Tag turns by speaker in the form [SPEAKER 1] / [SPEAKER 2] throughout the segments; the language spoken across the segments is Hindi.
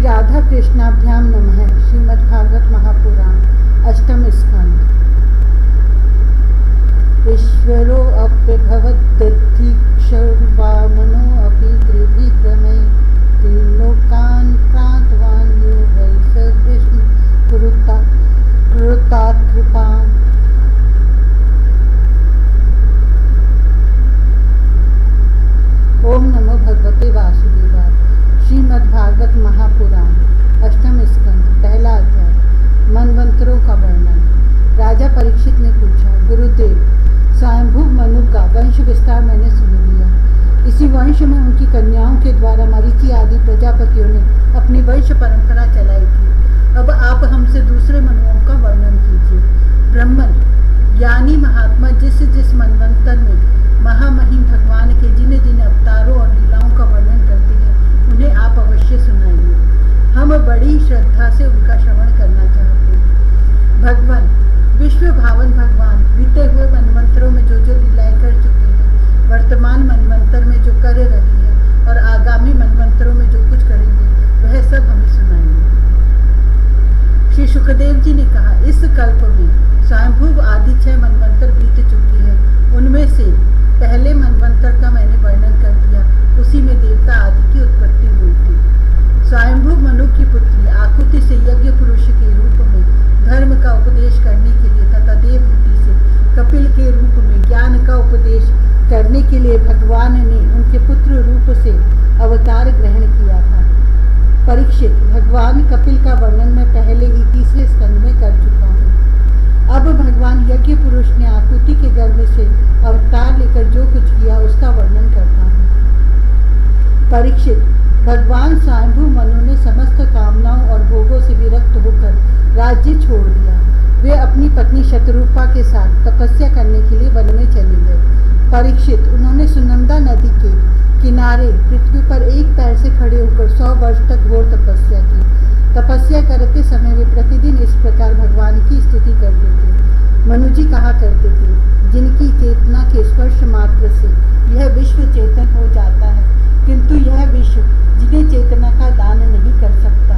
[SPEAKER 1] श्री राधा कृष्णाभ्याम नमः। श्रीमद्भागवत महापुराण अष्टम स्कंद। ईश्वरो अप्यभवद्दधीक्षर्वामनो अपि त्रिविक्रमे त्रिलोकान् प्रान्तवान् यो वै स कृष्ण कुरुतात् कृपाम्। ओम नमो भगवते वासुदेवाय। श्रीमद्भागवत महापुराण अष्टम स्कंद पहला अध्याय। मनवंतरों का वर्णन। राजा परीक्षित ने पूछा, गुरुदेव, स्वयंभू मनु का वंश विस्तार मैंने सुन लिया। इसी वंश में उनकी कन्याओं के द्वारा मरीचि आदि प्रजापतियों ने अपनी वंश परंपरा चलाई थी। अब आप हमसे दूसरे मनुओं का वर्णन कीजिए। ब्राह्मण ज्ञानी महात्मा जिस जिस मनवंतर में महामहिम भगवान के जिन जिन अवतारों और लीलाओं का वर्णन करते हैं उन्हें आप अवश्य सुनाइए। हम बड़ी श्रद्धा से उनका श्रवण करना चाहते हैं। भगवान विश्व भावन भगवान बीते हुए मनवंतरों में जो जो लीलाएं कर चुके हैं, वर्तमान मनवंतर में जो कर रहे हैं और आगामी मनवंतरों में जो कुछ करेंगे वह सब हमें सुनाएंगे। श्री सुखदेव जी ने कहा, इस कल्प में स्वयंभू आदि 6 मनवंतर बीत चुके हैं। उनमें से पहले मनवंतर का मैंने वर्णन कर दिया। उसी में देवता आदि की उत्पत्ति हुई थी। स्वयंभू मनु की पुत्री आकुति से यज्ञ पुरुष के रूप में धर्म का उपदेश करने के लिए तथा देवहूति से कपिल के रूप में ज्ञान का उपदेश करने के लिए भगवान ने उनके पुत्र रूप से अवतार ग्रहण किया था। परीक्षित, भगवान कपिल का वर्णन मैं पहले ही तीसरे स्कंद में कर चुका हूँ। अब भगवान यज्ञ पुरुष ने आकुति के गर्भ से अवतार लेकर जो कुछ किया उसका वर्णन करता हूँ। परीक्षित, भगवान स्वयंभू मनु ने समस्त कामनाओं और भोगों से विरक्त होकर राज्य छोड़ दिया। वे अपनी पत्नी शतरूपा के साथ तपस्या करने के लिए वन में चले गए। परीक्षित, उन्होंने सुनंदा नदी के किनारे पृथ्वी पर एक पैर से खड़े होकर 100 वर्ष तक घोर तपस्या की। तपस्या करते समय वे प्रतिदिन इस प्रकार भगवान की स्तुति करते थे। मनुजी कहा करते थे, जिनकी चेतना के स्पर्श मात्र से यह विश्व चेतन हो जाता है, किंतु यह विश्व जिन्हें चेतना का दान नहीं कर सकता,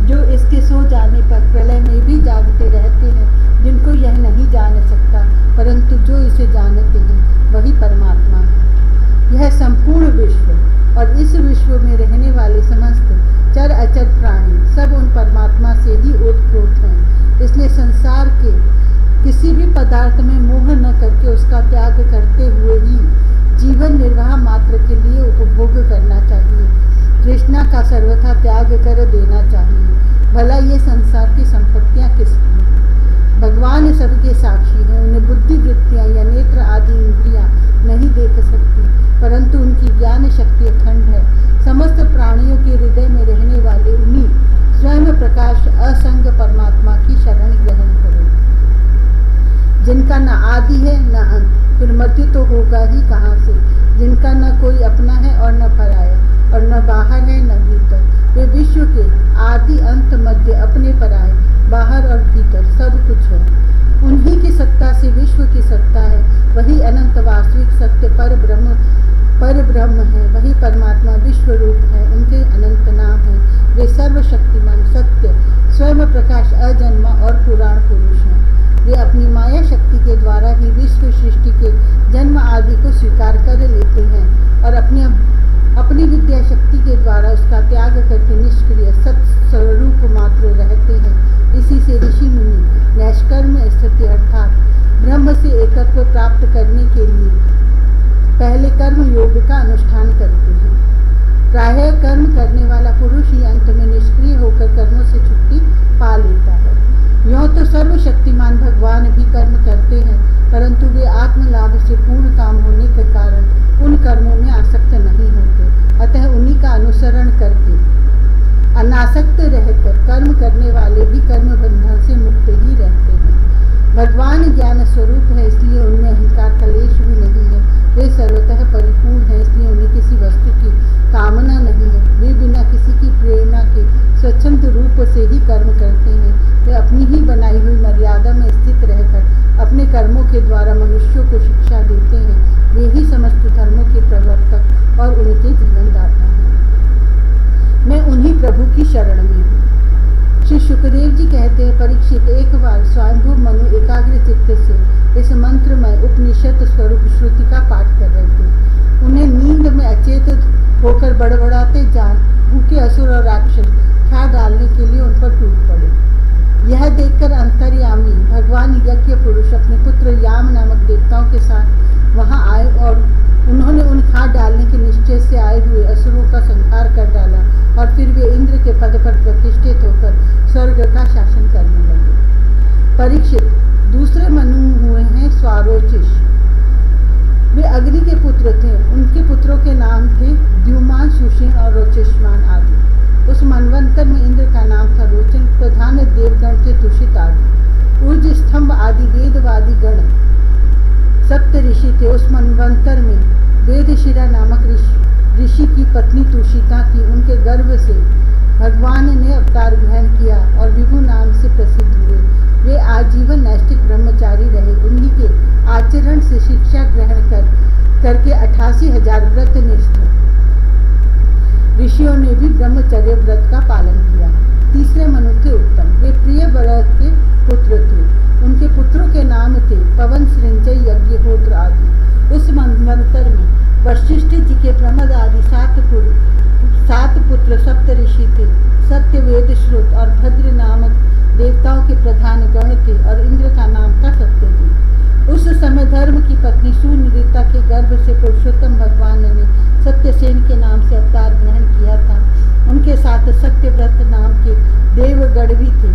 [SPEAKER 1] जो इसके सो जाने पर प्रलय में भी जागते रहते हैं, जिनको यह नहीं जान सकता, परंतु जो इसे जानते हैं वही परमात्मा है। यह संपूर्ण विश्व और इस विश्व में रहने वाले समस्त चर अचर प्राणी सब उन परमात्मा से ही ओतप्रोत हैं। इसलिए संसार के किसी भी पदार्थ में मोह न करके उसका त्याग करते हुए ही जीवन निर्वाह मात्र के लिए उपभोग करना चाहिए। तृष्णा का सर्वथा त्याग कर देना चाहिए। भला ये संसार की संपत्तियां किसकी? भगवान सबके साक्षी हैं। उन्हें बुद्धि वृत्तियां या नेत्र आदि इंद्रियां नहीं देख सकती, परंतु उनकी ज्ञान शक्ति अखंड है। समस्त प्राणियों के हृदय में रहने वाले उन्हीं स्वयं प्रकाश असंग परमात्मा की शरण ग्रहण करो, जिनका न आदि है न अंत, फिर मृत्यु तो होगा ही कहाँ से, जिनका न कोई अपना है और न पराया, और न बाहर है न भीतर। वे विश्व के आदि अंत मध्य अपने पराए, बाहर और भीतर सब कुछ है। उन्हीं की सत्ता से विश्व की सत्ता है। वही अनंत वास्तविक सत्य पर ब्रह्म है। वही परमात्मा विश्व रूप है। उनके अनंत नाम है। वे सर्वशक्तिमान सत्य स्वयं प्रकाश अजन्मा और पुराण पुरुष हैं। वे अपनी माया शक्ति के द्वारा ही विश्व सृष्टि के जन्म आदि को स्वीकार कर लेते हैं और अपनी विद्या शक्ति के द्वारा उसका त्याग करके निष्क्रिय सत्य स्वरूप मात्र रहते हैं। इसी से ऋषि मुनि नैष्कर्म स्थिति अर्थात ब्रह्म से एकत्व प्राप्त करने के लिए पहले कर्म योग का अनुष्ठान करते हैं। प्रायः कर्म करने वाला पुरुष ही अंत में निष्क्रिय होकर कर्मों से छुट्टी पा लेता है। यों तो सर्वशक्तिमान भगवान भी कर्म करते हैं, परंतु वे आत्मलाभ से पूर्ण काम होने के कारण उन कर्मों में आसक्त नहीं होते। अतः उन्हीं का अनुसरण करके अनासक्त रहकर कर्म करने वाले भी कर्म बंधन से मुक्त ही रहते हैं। भगवान ज्ञान स्वरूप है, इसलिए उनमें अहंकार कलेश भी नहीं है। वे सर्वतः परिपूर्ण है, इसलिए उन्हें किसी वस्तु की कामना नहीं है। वे बिना किसी की प्रेरणा के स्वच्छंद रूप से ही कर्म करते हैं। वे अपनी ही बनाई हुई मर्यादा में स्थित रहकर अपने कर्मों के द्वारा मनुष्यों को शिक्षा देते हैं। वे ही समस्त धर्मों के प्रवर्तक और उनके जीवनदाता हैं। मैं उन्हीं प्रभु की शरण में हूँ। श्री सुखदेव जी कहते हैं, परीक्षित, एक बार स्वयंभू मनु एकाग्र चित्त से इस मंत्रमय उपनिषद स्वरूप श्रुति का पाठ कर रहे थे। उन्हें नींद में अचेत होकर बड़बड़ाते जान भूखे असुर और राक्षस खा डालने के लिए उन पर टूट पड़े। यह देखकर अंतर्यामी भगवान यज्ञ पुरुष अपने पुत्र याम नामक देवताओं के साथ वहां आए और उन्होंने उन खा डालने के निश्चय से आए हुए असुरों का संहार कर डाला और फिर वे इंद्र के पद पर प्रतिष्ठित होकर स्वर्ग का शासन करने लगे। परीक्षित, दूसरे मनु हुए हैं स्वारोचिष। वे अग्नि के पुत्र थे। उनके पुत्रों के नाम थे द्युमान, सुषेण और रोचेष्मान आदि। उस मनवंतर में इंद्र का नाम था रोचन, प्रधान देवगण थे तुषित आदि। ऊर्ज, स्तंभ आदि वेदवादी गण सप्त ऋषि थे। उस मनवंतर में वेदशिरा नामक ऋषि की पत्नी तुषिता थी। उनके गर्भ से भगवान ने अवतार ग्रहण किया और विभु नाम से प्रसिद्ध हुए। वे आजीवन नैष्ठिक ब्रह्मचारी रहे। उन्हीं के आचरण से शिक्षा ग्रहण करके 88,000 व्रत निष्ठ ऋषियों ने भी ब्रह्मचर्य व्रत का पालन किया। तीसरे मनु थे उत्तम। वे प्रिय व्रत के पुत्र थे। उनके पुत्रों के नाम थे पवन, सृंजय, यज्ञहोत्र आदि। उस मनवंतर में वशिष्ठ जी के प्रमद आदि 7 पुत्र सप्त ऋषि थे। सत्य, वेद, श्रुत और भद्र नामक देवताओं के प्रधान गण थे और इंद्र का नाम था सत्यजी। उस समय धर्म की पत्नी सुनिता के गर्भ से पुरुषोत्तम भगवान ने सत्यसेन के नाम से अवतार ग्रहण किया था। उनके साथ सत्यव्रत नाम के देवगण भी थे।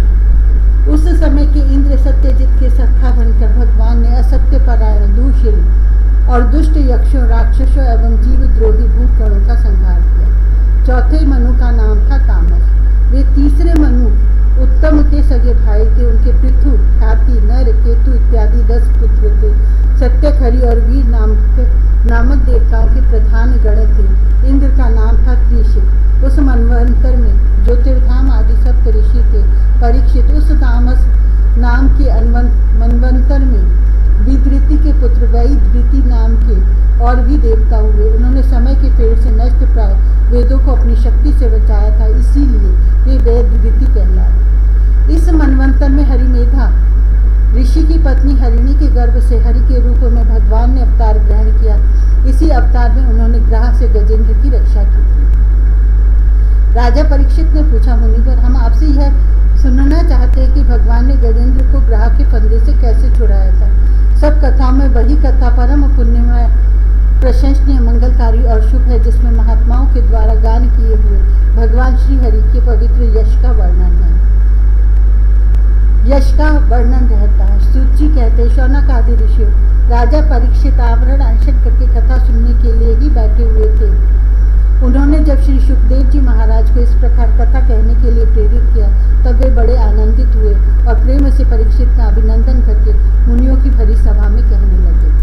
[SPEAKER 1] उस समय के इंद्र सत्यजित के सखा बनकर भगवान ने असत्य परायण, दूषिल और दुष्ट यक्षों, राक्षसों एवं जीवद्रोही भूतगणों का संहार किया। चौथे मनु का नाम था तामस। वे तीसरे मनु उत्तम के सगे भाई थे। उनके पृथु, ख्याति, नर, केतु इत्यादि 10 पुत्र थे। सत्यखरी और वीर नामक देवताओं के प्रधान गण थे। इंद्र का नाम था त्रिशिक। उस मनवंतर में ज्योतिर्धाम आदि सप्त ऋषि थे। परीक्षित, उस तामस नाम के मनवंतर में विधृति के पुत्र वैधृति नाम के और भी देवता हुए। उन्होंने समय के पेड़ से नष्ट प्राय वेदों को अपनी शक्ति से बचाया था, इसीलिए वे वैधृति कहलाए। इस मनवंतर में हरिमेधा ऋषि की पत्नी हरिणी के गर्भ से हरि के रूप में भगवान ने अवतार ग्रहण किया। इसी अवतार में उन्होंने ग्रह से गजेंद्र की रक्षा की थी। राजा परीक्षित ने पूछा, मुनिवर, हम आपसे यह सुनना चाहते हैं कि भगवान ने गजेंद्र को ग्रह के फंदे से कैसे छुड़ाया था। सब कथाओं में वही कथा परम पुण्यमय, प्रशंसनीय, मंगलकारी और शुभ है, जिसमें महात्माओं के द्वारा गान किए हुए भगवान श्री हरि के पवित्र यश का वर्णन है। यश का वर्णन रहता है। सूची कहते, शौनक आदि ऋषि राजा परीक्षित आवरण अनशन करके कथा सुनने के लिए ही बैठे हुए थे। उन्होंने जब श्री सुखदेव जी महाराज को इस प्रकार कथा कहने के लिए प्रेरित किया, तब वे बड़े आनंदित हुए और प्रेम से परीक्षित का अभिनंदन करके मुनियों की भरी सभा में कहने लगे।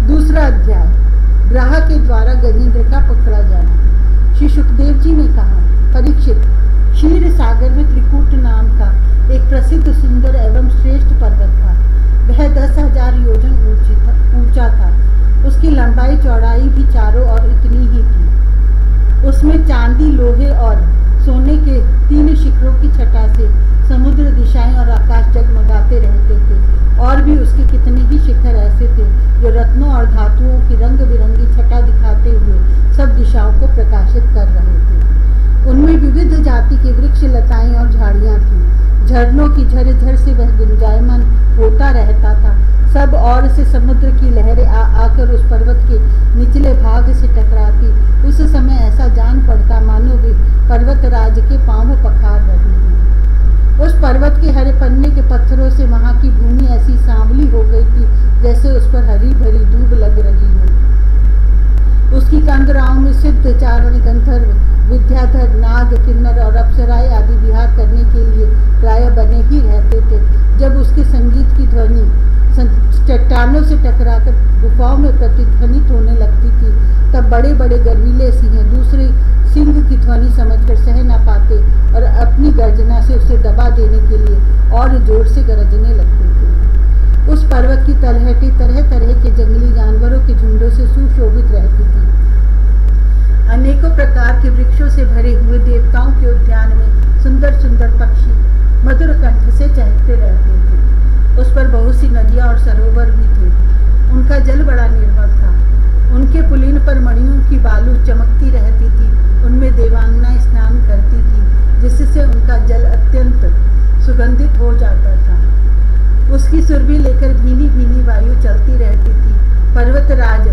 [SPEAKER 1] दूसरा अध्याय, ग्रह के द्वारा गजेंद्र का पकड़ा जाना। श्री सुखदेव जी ने कहा, परीक्षित, क्षीर सागर में त्रिकूट नाम का एक प्रसिद्ध, सुंदर एवं श्रेष्ठ पर्वत था। वह 10,000 योजन ऊंचा था। उसकी लंबाई चौड़ाई भी चारों ओर इतनी ही थी। उसमें चांदी, लोहे और सोने के 3 शिखरों की छटा से समुद्र, दिशाएं और आकाश जगमगाते रहते थे। और भी उसके कितने ही शिखर ऐसे थे जो रत्नों और धातुओं की रंग बिरंगी छटा दिखाते हुए सब दिशाओं को प्रकाशित कर रहे थे। उनमें विविध जाति के वृक्ष, लताएं और झाड़ियां थीं। झरनों की झरझर से वह गुंजायमान होता रहता था। सब ओर से समुद्र की लहरें आकर उस पर्वत के निचले भाग से टकराती। उस समय ऐसा जान पड़ता मानो वे पर्वतराज के पांव पखार रही हैं। उस पर्वत के हरे पन्ने के पत्थरों से वहां की भूमि ऐसी सांवली हो गई थी जैसे उस पर हरी भरी दूब लग रही हो। उसकी कंदराओं में सिद्ध, चारण, गंधर्व, विद्याधर, नाग, किन्नर और अप्सराएं आदि विहार करने के लिए प्राय बने ही रहते थे। जब उसके संगीत की ध्वनि चट्टानों से टकराकर गुफाओं में प्रतिध्वनित होने लगती थी, तब बड़े बड़े गर्वीले सिंह दूसरे सिंह की ध्वनि समझकर सह न पाते और अपनी गर्जना से उसे दबा देने के लिए और जोर से गरजने लगते थे। उस पर्वत की तलहटी तरह तरह के जंगली जानवरों के झुंडों से सुशोभित रहती थी। के वृक्षों से भरे हुए देवताओं के उद्यान में सुंदर सुंदर पक्षी मधुर कंठ से चहकते रहते थे। उस पर बहुत सी नदियां और सरोवर भी थे। उनका जल बड़ा निर्मल था। उनके पुलिन पर मणियों की बालू चमकती रहती थी। उनमें देवांगनाएं स्नान करती थी, जिससे उनका जल अत्यंत सुगंधित हो जाता था। उसकी सुरभि लेकर भीनी भीनी वायु चलती रहती थी। पर्वतराज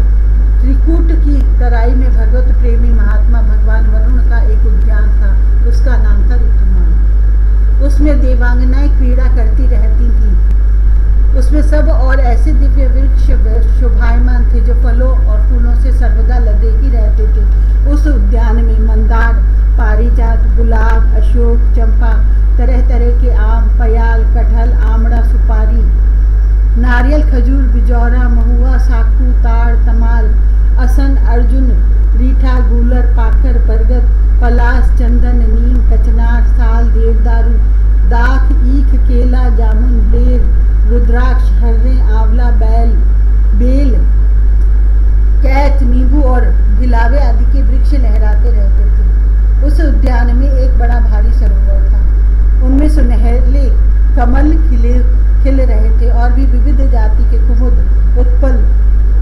[SPEAKER 1] त्रिकूट की तराई में भगवत प्रेमी महात्मा भगवान वरुण का एक उद्यान था। उसका नाम था ऋतुमान। उसमें देवांगनाएं क्रीड़ा करती रहती थीं। उसमें सब और ऐसे दिव्य वृक्ष शोभायमान थे जो फलों और फूलों से सर्वदा लदे ही रहते थे। उस उद्यान में मंदार, पारिजात, गुलाब, अशोक, चंपा, तरह तरह के आम, पयाल, कटहल, आमड़ा, सुपारी, नारियल, खजूर, बिजौरा, महुआ, साखू, ताड़, तमाल, असन, अर्जुन, रीठा, गूलर, पाकर, बरगद, पलास, चंदन, नीम, कचनार, साल, देवदारू, दाख, ईख, केला, जामुन, बेर, रुद्राक्ष, हर्रे, आंवला, बेल, कैच, नींबू और गिलावे आदि के वृक्ष लहराते रहते थे। उस उद्यान में एक बड़ा भारी सरोवर था। उनमें सुनहले कमल खिल रहे थे और भी विविध जाति के कुमुद, उत्पल,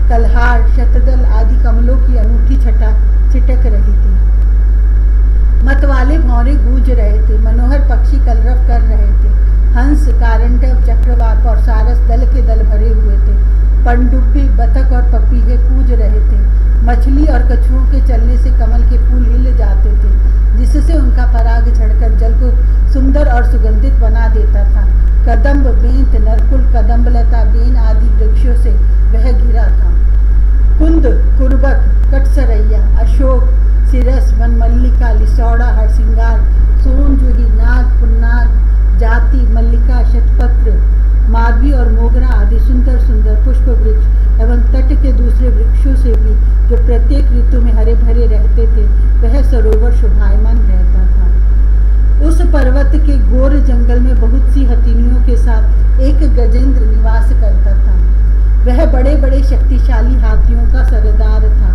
[SPEAKER 1] कलहार, शतदल आदि कमलों की अनूठी छटा छिटक रही थी। मतवाले भौरे गूंज रहे थे। मनोहर पक्षी कलरव कर रहे थे। हंस, कारंटव, चक्रवाक और सारस दल के दल भरे हुए थे। पनडुब्बी, बतख और पपीहे कूज रहे थे। मछली और कछुओं के चलने से कमल के फूल हिल जाते थे, जिससे उनका पराग झड़कर जल को सुंदर और सुगंधित बना देता था। कदम्ब, बेंत, नरकुल, कदम्बलता, बेन आदि वृक्षों से वह घिरा था। कुंद, कुर्बत, कटसरैया, अशोक, सिरस, वनमल्लिका, लिसौड़ा, हरसिंगार, सोन, जूही, नाग, पुन्नाग, जाति, मल्लिका, शतपत्र, माधवी और मोगरा आदि सुंदर सुंदर पुष्प वृक्ष एवं तट के दूसरे वृक्षों से भी जो प्रत्येक ऋतु में हरे भरे रहते थे, वह सरोवर शोभायमान रहता था। उस पर्वत के घोर जंगल में बहुत सी हथिनियों के साथ एक गजेंद्र निवास करता था। वह बड़े बड़े शक्तिशाली हाथियों का सरदार था।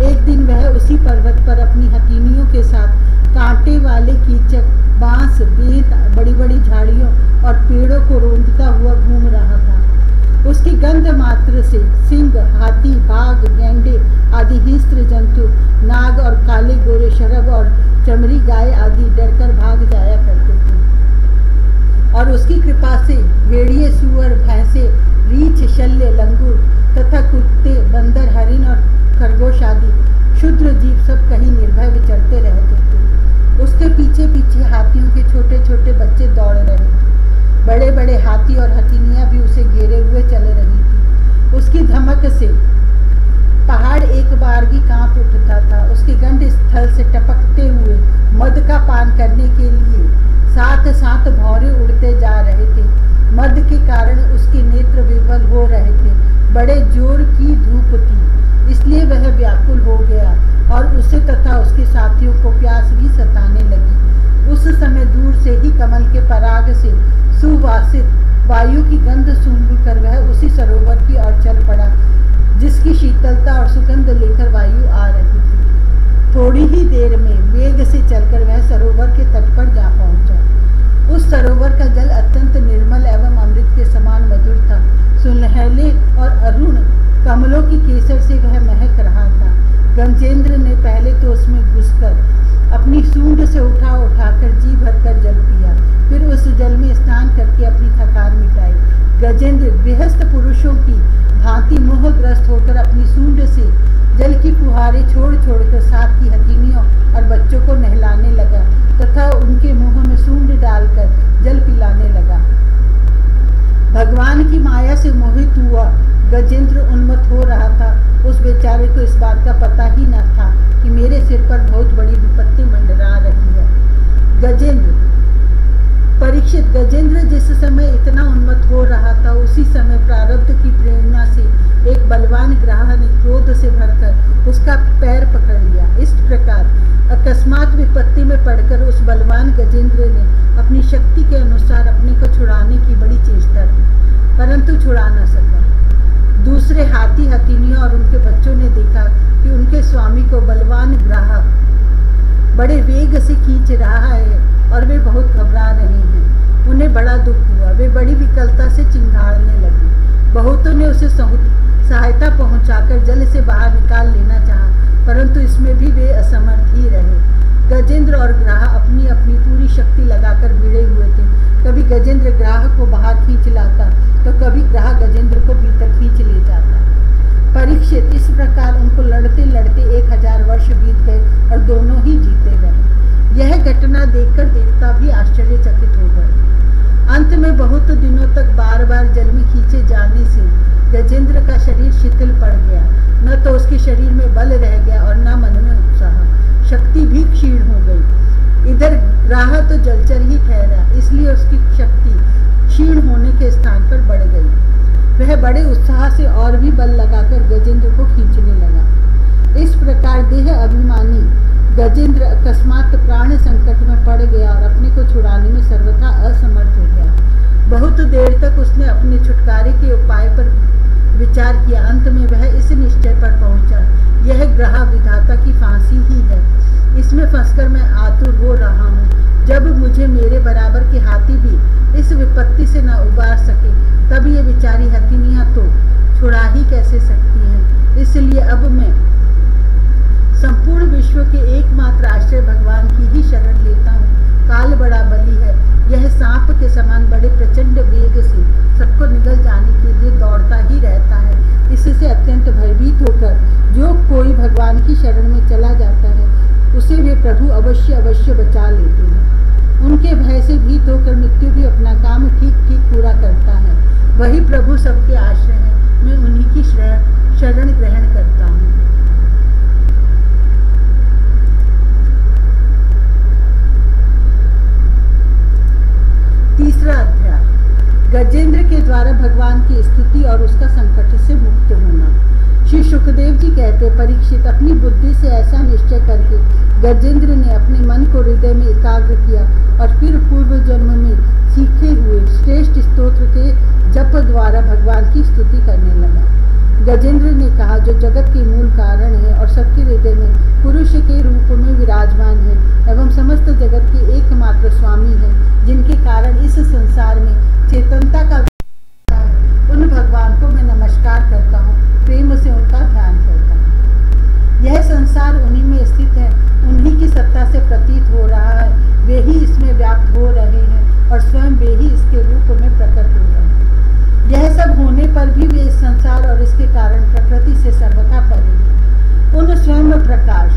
[SPEAKER 1] एक दिन वह उसी पर्वत पर अपनी हथिनियों के साथ कांटे वाले कीचक, बांस, बेंत, बड़ी बड़ी झाड़ियों और पेड़ों को रोंदता हुआ घूम रहा था। उसकी गंध मात्र से सिंह, हाथी, बाघ, गैंडे आदि हिंस्र जंतु, नाग और काले गोरे शरभ और चमरी गाय आदि डरकर भाग जाया करते थे। और उसकी कृपा से भेड़िए, सुअर, भैंसे, रीछ, शल्य, लंगूर तथा कुत्ते, बंदर, हरिण और खरगोश आदि क्षुद्र जीव सब कहीं निर्भय विचरते रहते थे। उसके पीछे पीछे हाथियों के छोटे छोटे बच्चे दौड़ रहे थे। बड़े बड़े हाथी और हथिनियां भी उसे घेरे हुए चल रही थी। उसकी धमक से पहाड़ एक बार भी कांप उठता था। उसके गंध स्थल से टपकते हुए मद का पान करने के लिए साथ साथ भौरे उड़ते जा रहे थे। मद के कारण उसके नेत्र विवल हो रहे थे। बड़े जोर की धूप थी, इसलिए वह व्याकुल हो गया और उसे तथा उसके साथियों को प्यास भी सताने लगी। उस समय दूर से ही कमल के पराग से सुवासित वायु की गंध सूंघकर वह उसी सरोवर की ओर चल पड़ा, जिसकी शीतलता और सुगंध लेकर वायु आ रही थी। थोड़ी ही देर में वेग से चलकर वह सरोवर के तट पर जा पहुंचा। उस सरोवर का जल अत्यंत निर्मल एवं अमृत के समान मधुर था। सुनहले और अरुण कमलों की केसर से वह महक रहा था। गजेंद्र ने पहले तो उसमें घुसकर अपनी सूंड से उठाकर जी भरकर जल पिया। फिर उस जल में स्नान करके अपनी थकान मिटाई। गजेंद्र गृहस्थ पुरुषों की भांति मोहग्रस्त होकर अपनी सूंड से जल की फुहारें छोड़ छोड़कर साथ की हथिनियों और बच्चों को नहलाने लगा तथा उनके मुंह में सूंड डालकर जल पिलाने लगा। भगवान की माया से मोहित हुआ गजेंद्र उन्मत्त हो रहा था। उस बेचारे को इस बात का पता ही न था कि मेरे सिर पर बहुत बड़ी विपत्ति मंडरा रही है। गजेंद्र जिस समय इतना उन्मत्त हो रहा था, उसी समय प्रारब्ध की प्रेरणा से एक बलवान ग्राह ने क्रोध से भरकर उसका पैर पकड़ लिया। इस प्रकार अकस्मात विपत्ति में पड़कर उस बलवान गजेंद्र ने अपनी शक्ति के अनुसार अपने को छुड़ाने की बड़ी चेष्टा की, परंतु छुड़ा न सका। दूसरे हाथी, हथिनियों और उनके बच्चों ने देखा कि उनके स्वामी को बलवान ग्राह बड़े वेग से खींच रहा है और वे बहुत घबरा रहे हैं। उन्हें बड़ा दुख हुआ। वे बड़ी विकलता से चिंगाड़ने लगी। बहुतों ने उसे सहायता पहुंचाकर जल से बाहर निकाल लेना चाहा, परंतु इसमें भी वे असमर्थ ही रहे। गजेंद्र और ग्राह अपनी अपनी पूरी शक्ति लगाकर भिड़े हुए थे। कभी गजेंद्र ग्राह को बाहर खींच लाता तो कभी ग्राह गजेंद्र को भीतर खींच ले जाता। परीक्षित, इस प्रकार उनको लड़ते लड़ते 1000 वर्ष बीत गए और दोनों ही जीते गए। यह घटना देखकर देवता भी आश्चर्यचकित हो गए। अंत में बहुत दिनों तक बार बार जल में खींचे जाने से गजेंद्र का शरीर शिथिल पड़ गया। न तो उसके शरीर में बल रह गया और न मन में उत्साह। शक्ति भी क्षीण हो गई। इधर ग्राह तो जलचर ही ठहरा, इसलिए उसकी शक्ति क्षीण होने के स्थान पर बढ़ गई। वह बड़े उत्साह से और भी बल लगाकर गजेंद्र को खींचने लगा। इस प्रकार देह अभिमानी गजेंद्र अकस्मात प्राण संकट में पड़ गया और अपने को छुड़ाने में सर्वथा असमर्थ हो गया। बहुत देर तक उसने अपने छुटकारे के उपाय पर विचार किया। अंत में वह इस निश्चय पर पहुंचा, यह ग्रह विधाता की फांसी ही है। इसमें फंसकर मैं आतुर हो रहा हूँ। जब मुझे मेरे बराबर के हाथी भी इस विपत्ति से न उबार सके, तब ये बेचारी हथिनियाँ तो छुड़ा ही कैसे सकती हैं। इसलिए अब मैं संपूर्ण विश्व के एकमात्र आश्रय भगवान की ही शरण लेता हूँ। काल बड़ा बली है। यह सांप के समान बड़े प्रचंड वेग से सबको निगल जाने के लिए दौड़ता ही रहता है। इससे अत्यंत भयभीत होकर जो कोई भगवान की शरण में चला जाता है, उसे वे प्रभु अवश्य अवश्य बचा लेते हैं। उनके भय से भीत होकर मृत्यु भी अपना काम ठीक ठीक पूरा करता है। वही प्रभु सबके आश्रय है। मैं उन्हीं की शरण ग्रहण करता हूँ। तीसरा अध्याय, गजेंद्र के द्वारा भगवान की स्तुति और उसका संकट से मुक्त होना। श्री सुखदेव जी कहते, परीक्षित, अपनी बुद्धि से ऐसा निश्चय करके गजेंद्र ने अपने मन को हृदय में एकाग्र किया और फिर पूर्व जन्म में सीखे हुए श्रेष्ठ स्तोत्र के जप द्वारा भगवान की स्तुति करने लगा। गजेंद्र ने कहा, जो जगत के मूल कारण है और सबके हृदय में पुरुष के रूप में विराजमान है एवं समस्त जगत के एकमात्र स्वामी है, जिनके कारण इस संसार में चेतनता का है, उन भगवान को मैं नमस्कार करता हूँ, प्रेम से उनका ध्यान करता हूँ। यह संसार उन्हीं में स्थित है, उन्हीं की सत्ता से प्रतीत हो रहा है। वे ही इसमें व्याप्त हो रहे हैं और स्वयं वे ही इसके रूप में प्रकट हो रहे हैं। यह सब होने पर भी वे इस संसार और इसके कारण प्रकृति से सर्वथा परे हैं। उन स्वयं प्रकाश,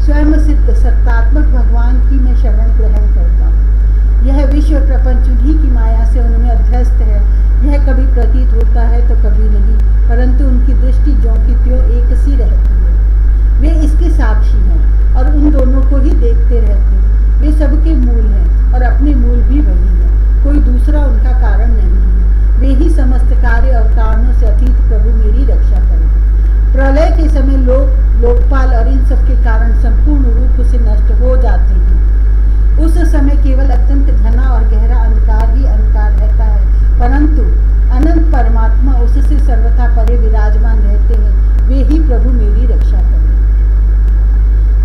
[SPEAKER 1] स्वयं सिद्ध सत्तात्मक भगवान की मैं शरण ग्रहण करता हूँ। यह विश्व प्रपंच उन्हीं की माया से उनमें अध्यस्त है। यह कभी प्रतीत होता है तो कभी नहीं, परंतु उनकी दृष्टि ज्यों की त्यों एक सी रहती है। वे इसके साक्षी हैं और उन दोनों को ही देखते रहते हैं। वे सबके मूल हैं और अपने मूल भी वही है। कोई दूसरा उनका कारण नहीं है। वे ही समस्त कार्य और कारणों से अतीत प्रभु मेरी रक्षा करें। प्रलय के समय लोकपाल और इन सब के कारण संपूर्ण रूप से नष्ट हो जाते हैं। उस समय केवल अत्यंत घना और गहरा अंधकार ही अंधकार रहता है, परंतु अनंत परमात्मा उससे सर्वथा परे विराजमान रहते हैं। वे ही प्रभु मेरी रक्षा करें।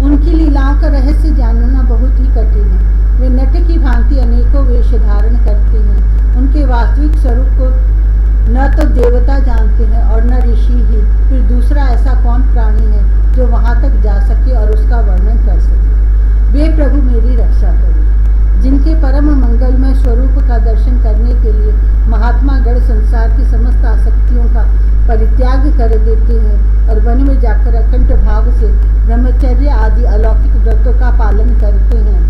[SPEAKER 1] उनकी लीलाओं का रहस्य जानना बहुत ही कठिन है। वे नट की भांति अनेकों वेश धारण करते हैं। उनके वास्तविक स्वरूप को न तो देवता जानते हैं और न ऋषि ही। फिर दूसरा ऐसा कौन प्राणी है जो वहां तक जा सके और उसका वर्णन कर सके। वे प्रभु मेरी रक्षा करें। जिनके परम मंगलमय स्वरूप का दर्शन करने के लिए महात्मा गण संसार की समस्त आसक्तियों का परित्याग कर देते हैं और वन में जाकर अखंड भाव से ब्रह्मचर्य आदि अलौकिक व्रतों का पालन करते हैं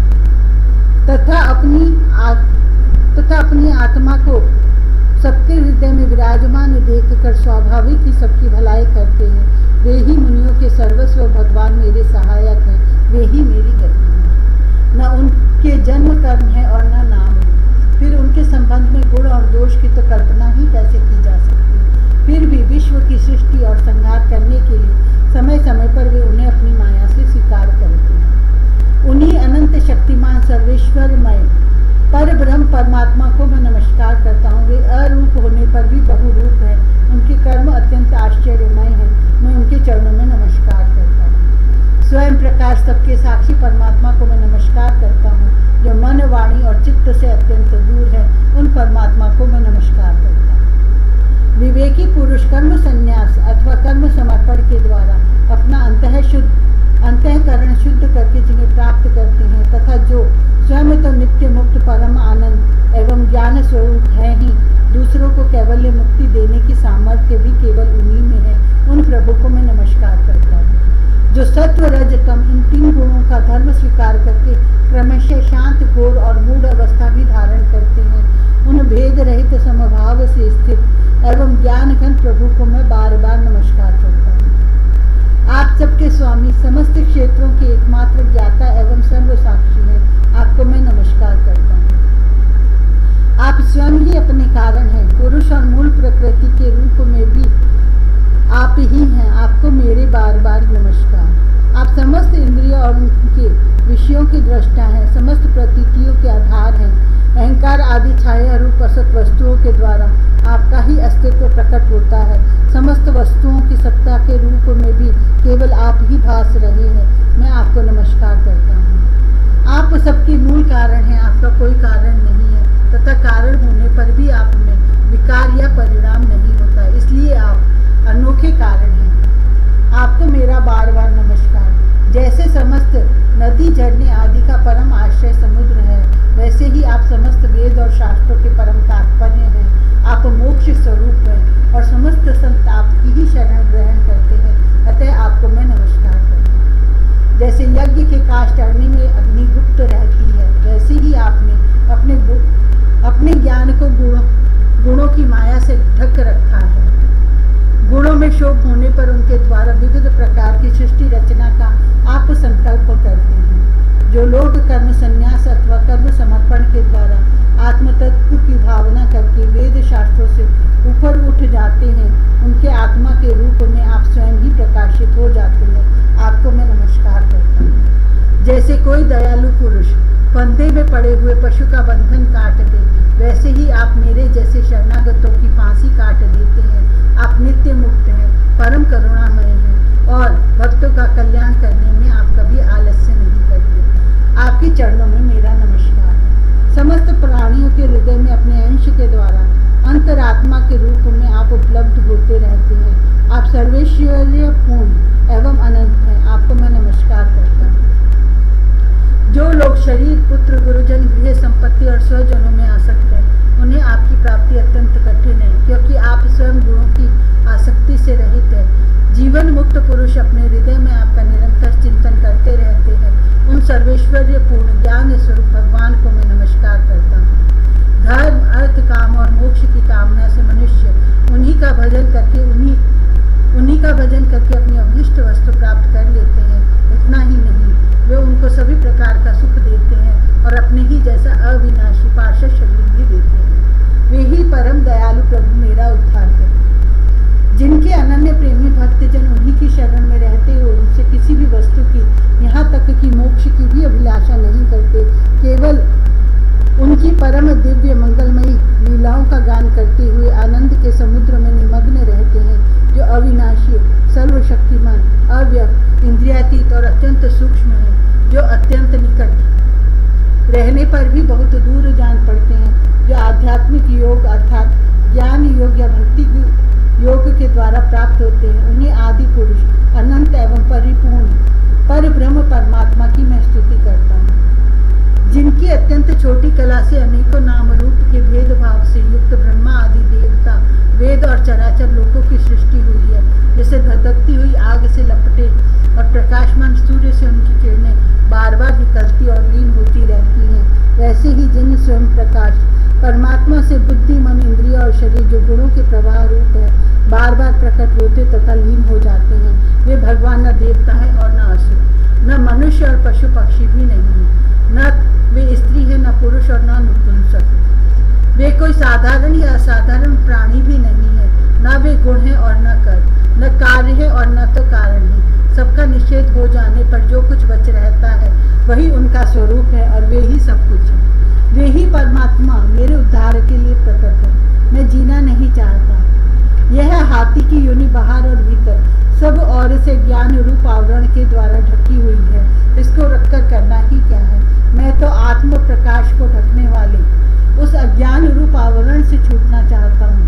[SPEAKER 1] तथा अपनी आत्मा को सबके हृदय में विराजमान देखकर स्वाभाविक ही सबकी भलाई करते हैं। वे ही मुनियों के सर्वस्व भगवान मेरे सहायक हैं। वे ही मेरी गति हैं। न उनके जन्म कर्म है और न नाम है। फिर उनके संबंध में गुण और दोष की तो कल्पना ही कैसे की जा सकती। फिर भी विश्व की सृष्टि और संहार करने के लिए समय समय पर वे उन्हें अपनी माया से स्वीकार करते हैं। उन्हीं अनंत शक्तिमान सर्वेश्वरमय पर ब्रह्म परमात्मा को मैं नमस्कार करता हूँ। वे अरूप होने पर भी बहुरूप है। उनके कर्म अत्यंत आश्चर्यमय है। मैं उनके चरणों में नमस्कार करता हूँ। स्वयं प्रकाश सबके साक्षी परमात्मा को मैं नमस्कार करता हूँ। जो मन, वाणी और चित्त से अत्यंत दूर है, उन परमात्मा को मैं नमस्कार करता हूँ। विवेकी पुरुष कर्म संन्यास अथवा कर्म समर्पण के द्वारा अपना अंतःकरण शुद्ध करके जिन्हें प्राप्त करते हैं, तथा जो स्वयं तो नित्य मुक्त परम आनंद एवं ज्ञान स्वरूप है ही, दूसरों को कैवल्य मुक्ति देने की सामर्थ्य भी केवल उन्हीं में है, उन प्रभु को मैं नमस्कार करता हूँ। जो सत्व, रज, तम इन 3 गुणों का धर्म स्वीकार करके क्रमशः शांत, घोर और मूढ़ अवस्था भी धारण करते हैं, उन भेद रहित समभाव से स्थित एवं ज्ञान घन प्रभु को मैं बार बार नमस्कार करता हूँ। आप सबके स्वामी, समस्त क्षेत्रों के एकमात्र ज्ञाता एवं सर्व साक्षी हैं, आपको मैं नमस्कार करता हूँ। आप स्वयं ही अपने कारण हैं, पुरुष और मूल प्रकृति के रूप में भी आप ही हैं, आपको मेरे बार बार नमस्कार। आप समस्त इंद्रियों और उनके विषयों की दृष्टा हैं, समस्त प्रतीतियों के आधार हैं, अहंकार आदि छाया रूप असत वस्तुओं के द्वारा आपका ही अस्तित्व प्रकट होता है। समस्त वस्तुओं की सत्ता के रूप में भी केवल आप ही भास रहे हैं, मैं आपको नमस्कार करता हूँ। आप सबके मूल कारण हैं, आपका कोई कारण नहीं है, तथा कारण होने पर भी आप में विकार या परिणाम नहीं होता, इसलिए आप अनोखे कारण हैं। आपको मेरा बार बार नमस्कार। जैसे समस्त नदी, झरने आदि का परम आश्रय समुद्र है, वैसे ही आप समस्त वेद और शास्त्रों के परम तात्पर्य हैं। आप मोक्ष स्वरूप हैं और समस्त संत आपकी ही शरण ग्रहण करते हैं, अतः आपको मैं नमस्कार करता हूँ। जैसे यज्ञ के काष्ठ अग्नि में अग्नि गुप्त रहती है, वैसे ही आपने अपने ज्ञान को गुणों की माया से ढक रखा है। गुणों में शोभ होने पर उनके द्वारा विविध प्रकार की सृष्टि रचना का आप संकल्प करते हैं। जो लोग कर्म संन्यास अथवा कर्म समर्पण के द्वारा आत्म तत्व की भावना करके वेद शास्त्रों से ऊपर उठ जाते हैं, उनके आत्मा के रूप में आप स्वयं ही प्रकाशित हो जाते हैं, आपको मैं नमस्कार करता हूँ। जैसे कोई दयालु पुरुष फंदे में पड़े हुए पशु का बंधन काट दे, वैसे ही आप मेरे जैसे शरणागतों की फांसी काट देते हैं। आप नित्य मुक्त हैं, परम करुणामय हैं और भक्तों का कल्याण करने में आप कभी आलस्य नहीं करते। आपके चरणों में मेरा नमस्कार है। समस्त प्राणियों के हृदय में अपने अंश के द्वारा अंतरात्मा के रूप में आप उपलब्ध होते रहते हैं। आप सर्वैश्वर्य पूर्ण एवं अनंत हैं, आपको मैं नमस्कार करता हूँ। जो लोग शरीर, पुत्र, गुरुजन, गृह, संपत्ति और स्वजनों में आसक्त हैं, उन्हें आपकी प्राप्ति अत्यंत कठिन है, क्योंकि आप स्वयं गुणों की आसक्ति से रहित हैं। जीवन मुक्त पुरुष अपने हृदय में आपका निरंतर चिंतन करते रहते हैं। उन सर्वैश्वर्य पूर्ण ज्ञान स्वरूप भगवान को मैं नमस्कार करता हूँ। धर्म, अर्थ, काम और मोक्ष की कामना से मनुष्य उन्हीं का भजन करके अपनी अभीष्ट वस्तु प्राप्त कर लेते हैं। इतना ही नहीं, वे उनको सभी प्रकार का सुख देते हैं और अपने ही जैसा अविनाशी पार्षद शरीर भी देते हैं। वे ही परम दयालु प्रभु मेरा उद्धार करते। जिनके अनन्य प्रेमी भक्तजन उन्हीं की शरण में रहते हुए उनसे किसी भी वस्तु की, यहाँ तक कि मोक्ष की भी अभिलाषा नहीं करते, केवल उनकी परम दिव्य मंगलमयी लीलाओं का गान करते हुए आनंद के समुद्र में निमग्न रहते हैं। जो अविनाशी, सर्वशक्तिमान, अव्यक्त, इंद्रियातीत और अत्यंत सूक्ष्म है, जो अत्यंत निकट रहने पर भी बहुत दूर जान पड़ते हैं, जो आध्यात्मिक योग अर्थात ज्ञान योग या भक्ति योग के द्वारा प्राप्त होते हैं, उन्हें आदि पुरुष, अनंत एवं परिपूर्ण पर ब्रह्म परमात्मा की मैं स्तुति करता हूँ। जिनकी अत्यंत छोटी कला से अनेकों नाम रूप के भेदभाव से युक्त ब्रह्मा आदि देवता, वेद और चराचर लोकों की सृष्टि हुई है। जैसे धधकती हुई आग से लपटे और प्रकाशमान सूर्य से उनकी किरणें बार बार निकलती और लीन होती रहती हैं, वैसे ही जिन स्वयं प्रकाश परमात्मा से बुद्धि, मन, इंद्रिय और शरीर जो गुणों के प्रवाह रूप है, बार बार प्रकट होते तथा लीन हो जाते हैं, वे भगवान न देवता है और न असुर, न मनुष्य और पशु पक्षी भी नहीं है, न वे स्त्री है, न पुरुष और न नपुंसक। वे कोई साधारण या असाधारण प्राणी भी नहीं है, न वे गुण है और न कर, न कार्य है और न तो कारण है। सबका निषेध हो जाने पर जो कुछ बच रहता है वही उनका स्वरूप है और वे ही सब कुछ है। वे ही परमात्मा मेरे उद्धार के लिए प्रकट है। मैं जीना नहीं चाहता। यह हाथी की योनि बाहर और भीतर सब और से ज्ञान रूप आवरण के द्वारा ढकी हुई है। इसको रखकर करना ही क्या है। मैं तो आत्म प्रकाश को ढकने वाले उस अज्ञान रूप आवरण से छूटना चाहता हूँ,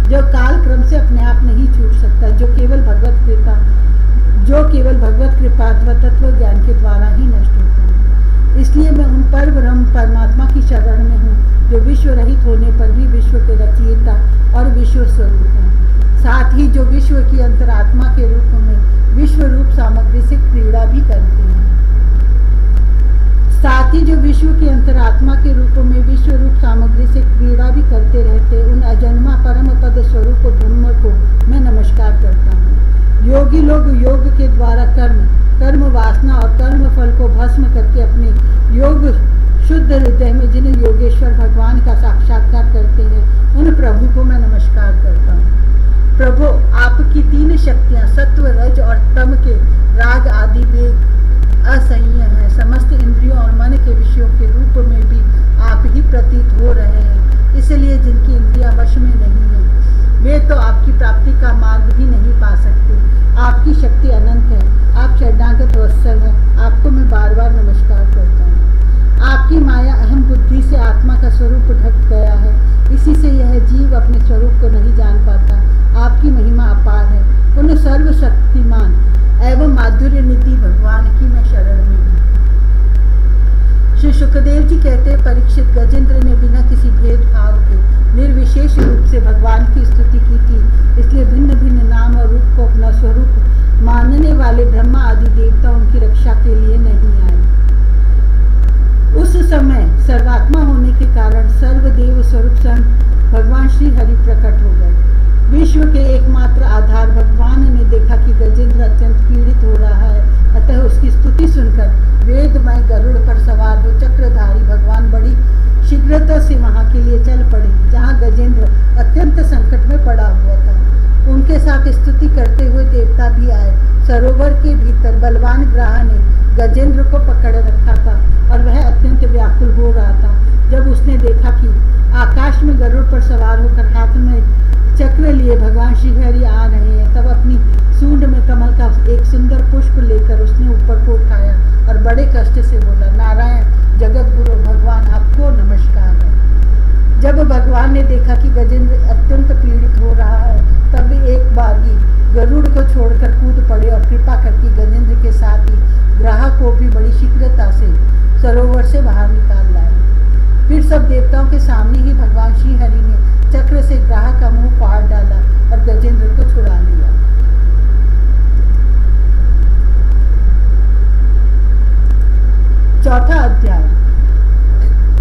[SPEAKER 1] जो काल क्रम से अपने आप नहीं छूट सकता, जो केवल भगवत कृपा अथवा तत्व ज्ञान के द्वारा ही नष्ट होता है। इसलिए मैं उन पर ब्रह्म परमात्मा की शरण में हूँ, जो विश्व रहित होने पर भी विश्व के रचयिता और विश्व स्वरूप हैं। साथ ही जो विश्व की अंतरात्मा के रूप में विश्व रूप सामग्री से क्रीड़ा भी करते हैं। साथ ही जो विश्व की अंतरात्मा के रूप में विश्व रूप सामग्री से क्रीड़ा भी करते रहते, उन अजन्मा परम पद स्वरूप ब्रह्म को मैं नमस्कार करता हूँ। योगी लोग योग के द्वारा कर्म वासना और कर्म फल को भस्म करके अपने योग शुद्ध हृदय में जिन योगेश्वर भगवान का साक्षात्कार करते हैं, उन प्रभु को मैं नमस्कार करता हूँ। प्रभु, आपकी 3 शक्तियाँ सत्व रज और तम के राग आदि वेग असह्य हैं। समस्त इंद्रियों और मन के विषयों के रूप में भी आप ही प्रतीत हो रहे हैं। इसलिए जिनकी इंद्रियां वश में नहीं है, वे तो आपकी प्राप्ति का मार्ग भी नहीं पा सकते। आपकी शक्ति अनंत है, आप शरणागत वत्सल हैं। आपको मैं बार बार नमस्कार करता हूँ। आपकी माया अहम बुद्धि से आत्मा का स्वरूप ढक गया है, इसी से यह जीव अपने स्वरूप को नहीं जान पाता। आपकी महिमा अपार है। उन सर्वशक्तिमान एवं माधुर्य निधि भगवान की मैं शरण में हूँ। श्री सुखदेव जी कहते हैं, परीक्षित, गजेंद्र ने बिना किसी भेदभाव के निर्विशेष रूप से भगवान की स्तुति की थी। इसलिए भिन्न भिन्न नाम और रूप को अपना स्वरूप मानने वाले ब्रह्मा आदि देवता उनकी रक्षा के लिए नहीं आए। उस समय सर्वात्मा होने के कारण सर्वदेव स्वरूप स्वयं भगवान श्री हरि प्रकट हो गए। विश्व के एकमात्र आधार भगवान ने देखा कि गजेंद्र अत्यंत पीड़ित हो रहा है, अतः उसकी स्तुति सुनकर वेदमय गरुड़ पर सवार हो चक्रधारी भगवान बड़ी शीघ्रता से वहां के लिए चल पड़े, जहां गजेंद्र अत्यंत संकट में पड़ा हुआ था। उनके साथ स्तुति करते हुए देवता भी आए। सरोवर के भीतर बलवान ग्राह ने गजेंद्र को पकड़ रखा था और वह अत्यंत व्याकुल हो रहा था। जब उसने देखा कि आकाश में गरुड़ पर सवार होकर हाथ में चक्र लिए भगवान श्रीहरि आ रहे हैं, तब अपनी सूंड में कमल का एक सुंदर पुष्प लेकर उसने ऊपर को उठाया और बड़े कष्ट से बोला, नारायण जगत गुरु भगवान, आपको नमस्कार है। जब भगवान ने देखा कि गजेंद्र अत्यंत पीड़ित हो रहा है, तब एक बागी गरुड़ को छोड़कर कूद पड़े और कृपा करके गजेंद्र के साथ ही ग्राह को भी बड़ी शीघ्रता से सरोवर से बाहर निकाल लाए। फिर सब देवताओं के सामने ही भगवान श्री हरि ने चक्र से ग्राह का मुंह फाड़ डाला और गजेंद्र को छुड़ा लिया। चौथा अध्याय,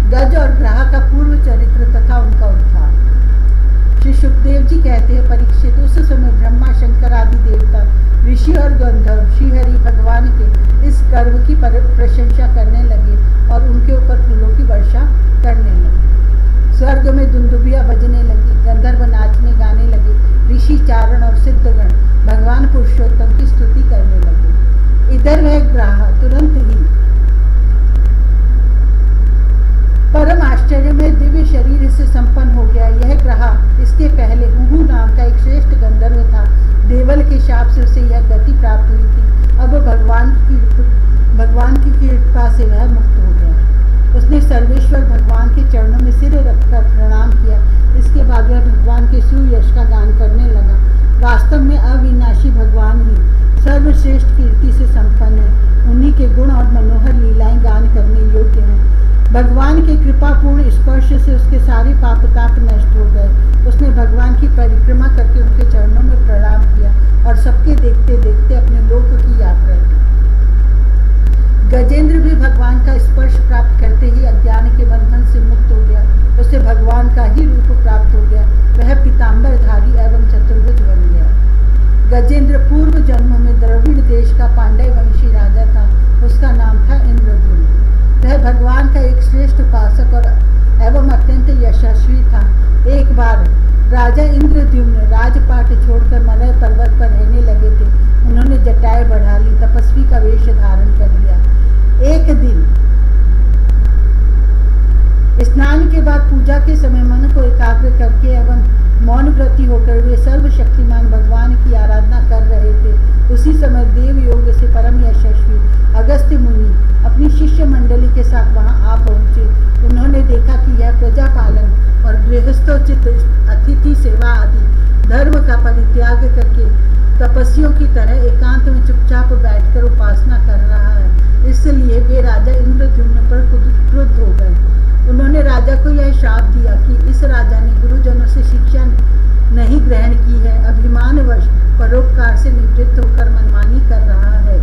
[SPEAKER 1] गज और ग्राह का पूर्व चरित्र तथा उनका उद्धार। श्री सुखदेव जी कहते हैं, परीक्षित, उस समय ब्रह्मा शंकर आदि देवता ऋषि और गंधर्व श्रीहरि भगवान के इस कर्म की प्रशंसा करने लगे और उनके ऊपर फूलों की वर्षा करने लगे। स्वर्ग में दुंदुबिया बजने लगी, गंधर्व नाचने गाने लगे, ऋषि चारण और सिद्धगण भगवान पुरुषोत्तम की स्तुति करने लगे। इधर वह ग्राह तुरंत ही परम आश्चर्य में दिव्य शरीर से संपन्न हो गया। यह ग्राह इसके पहले हुहू नाम का एक श्रेष्ठ गंधर्व था। देवल के शाप से उसे यह गति प्राप्त हुई थी। अब भगवान की कृपा से वह मुक्त हो गया। उसने सर्वेश्वर भगवान के चरणों में सिर रखकर प्रणाम किया। इसके बाद वह भगवान के सुयश का गान करने लगा। वास्तव में अविनाशी भगवान ही सर्वश्रेष्ठ कीर्ति से संपन्न है। उन्हीं के गुण और मनोहर लीलाएं गान करने योग्य हैं। भगवान के कृपापूर्ण स्पर्श से उसके सारे पाप ताप नष्ट हो गए। उसने भगवान की परिक्रमा करके उनके चरणों में प्रणाम किया और सबके देखते देखते अपने लोक की यात्रा की। गजेंद्र भी भगवान का स्पर्श प्राप्त करते ही अज्ञान के बंधन से मुक्त हो गया। उसे भगवान का ही रूप प्राप्त हो गया। वह पीताम्बरधारी एवं चतुर्भुज बन गया। गजेंद्र पूर्व जन्म में द्रविड़ देश का पांड्य वंशी राजा था। उसका नाम था इंद्रद्युम्न। वह भगवान का एक श्रेष्ठ उपासक और एवं अत्यंत यशस्वी था। एक बार राजा इंद्रद्युम्न राजपाट छोड़कर मलय पर्वत पर रहने लगे थे। उन्होंने जटाएं बढ़ा ली, तपस्वी का वेश धारण कर लिया। एक दिन स्नान के बाद पूजा के समय मन को एकाग्र करके एवं मौन व्रती होकर वे सर्वशक्तिमान भगवान की आराधना कर आदि त्याग करके तपस्वियों की तरह एकांत में चुपचाप बैठकर उपासना कर रहा है। इसलिए वे राजा इंद्रद्युम्न पर क्रुद्ध हो गए। उन्होंने राजा को यह श्राप दिया कि इस राजा ने गुरुजनों से शिक्षा नहीं ग्रहण की है, अभिमानवश परोपकार से निवृत्त होकर मनमानी कर रहा है।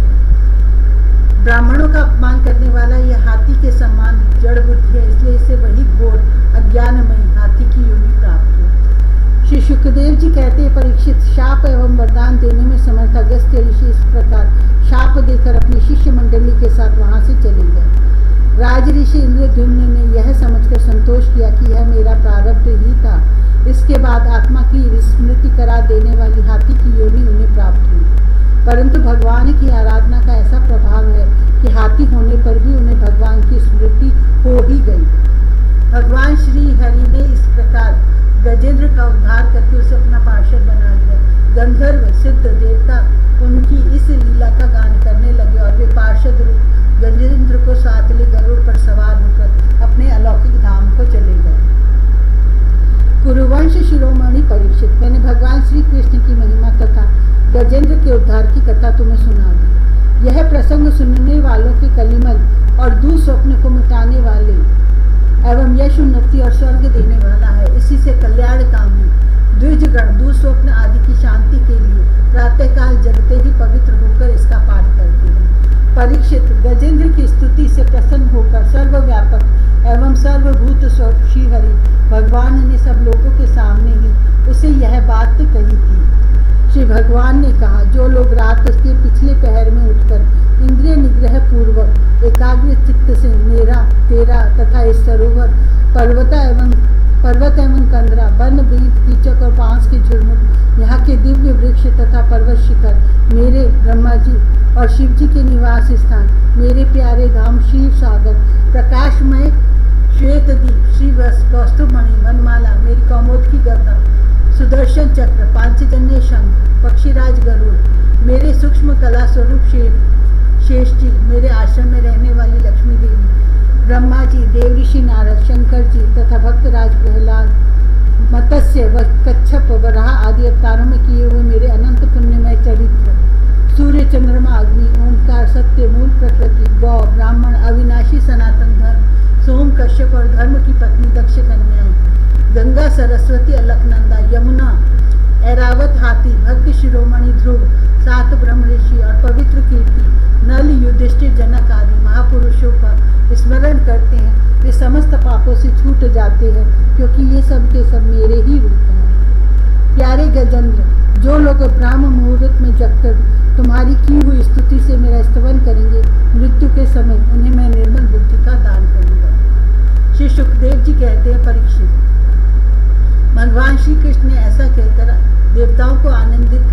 [SPEAKER 1] ब्राह्मणों का अपमान करने वाला यह हाथी के समान जड़ बुद्धि है, इसलिए इसे वही घोर अज्ञानमयी हाथी की योनि प्राप्त हुई। श्री सुखदेव जी कहते हैं, परीक्षित, शाप एवं वरदान देने में समर्थ अगस्त्य ऋषि इस प्रकार शाप देकर अपनी शिष्य मंडली के साथ वहां से चले गए। राज ऋषि इंद्रद्युम्न ने यह समझकर संतोष किया कि यह मेरा प्रारब्ध ही था। इसके बाद आत्मा की स्मृति करा देने वाली हाथी की योनि उन्हें प्राप्त हुई। परंतु भगवान की आराधना का ऐसा प्रभाव है कि हाथी होने पर भी उन्हें भगवान की स्मृति हो ही गई। भगवान श्री हरि ने इस प्रकार गजेंद्र का उद्धार करके उसे अपना पार्षद बना दिया। गंधर्व, सिद्ध, देवता उनकी इस लीला का गान करने लगे और वे पार्षद रूप गजेंद्र को साथ ले गरुड़ पर सवार होकर अपने अलौकिक धाम को चले गए। कुरुवंश शिरोमणि परीक्षित, मैंने भगवान श्री कृष्ण की महिमा तथा गजेंद्र के उद्धार की कथा तुम्हें सुना दी। यह प्रसंग सुनने वालों के कलिमल और दुस्वप्न को मिटाने वाले एवं यश, उन्नति और स्वर्ग देने वाला है। इसी से कल्याणकामी द्विजगण दुस्वप्न आदि की शांति के लिए प्रातःकाल जगते ही पवित्र होकर इसका पाठ करते हैं। परीक्षित, गजेंद्र की स्तुति से प्रसन्न होकर सर्वव्यापक एवं सर्वभूत स्वरूप श्री हरि भगवान ने सब लोगों के सामने ही उसे यह बात कही थी। श्री भगवान ने कहा, जो लोग रात के पिछले पहर में उठकर इंद्रिय निग्रह पूर्वक एकाग्र चित्त से मेरा, तेरा तथा इस सरोवर, पर्वत एवं कंदरा, वन, बीट, कीचक और बांस के झुरमुट, यहाँ के दिव्य वृक्ष तथा पर्वत शिखर, मेरे ब्रह्मा जी और शिव जी के निवास स्थान, मेरे प्यारे धाम क्षीर सागर, प्रकाशमय श्वेत दीप, श्री कौस्तुभमणि, वनमाला, मेरी कौमोद की गदा, सुदर्शन चक्र, पांचजन्य शंख, पक्षीराज गरुड़, मेरे सूक्ष्म कला स्वरूप शेष जी, मेरे आश्रम में रहने वाली लक्ष्मी देवी, ब्रह्मा जी, देव ऋषि नारद, शंकर जी तथा भक्तराज प्रहलाद, मत्स्य व कच्छप, वराह आदि अवतारों में किए हुए मेरे अनंत पुण्यमय चरित्र, सूर्य, चंद्रमा, अग्नि, ओंकार, सत्य, मूल प्रकृति, गौ, ब्राह्मण, अविनाशी सनातन धर्म, सोम, कश्यप और धर्म की पत्नी दक्ष कन्याएं, गंगा, सरस्वती, अलकनंदा, यमुना, ऐरावत हाथी, भक्त शिरोमणि ध्रुव, 7 ब्रह्म ऋषि और पवित्र कीर्ति, नल, युधिष्ठिर, जनक आदि महापुरुषों का स्मरण करते हैं। वे समस्त पापों से छूट जाते हैं, क्योंकि ये सब के सब मेरे ही रूप हैं। प्यारे गजेंद्र, जो लोग ब्राह्म मुहूर्त में जगकर तुम्हारी की हुई स्तुति से मेरा स्तवन करेंगे, मृत्यु के समय उन्हें मैं निर्मल बुद्धि का दान करूंगा। श्री सुखदेव जी कहते हैं, परीक्षित, भगवान श्री कृष्ण ने ऐसा कहकर देवताओं को आनंदित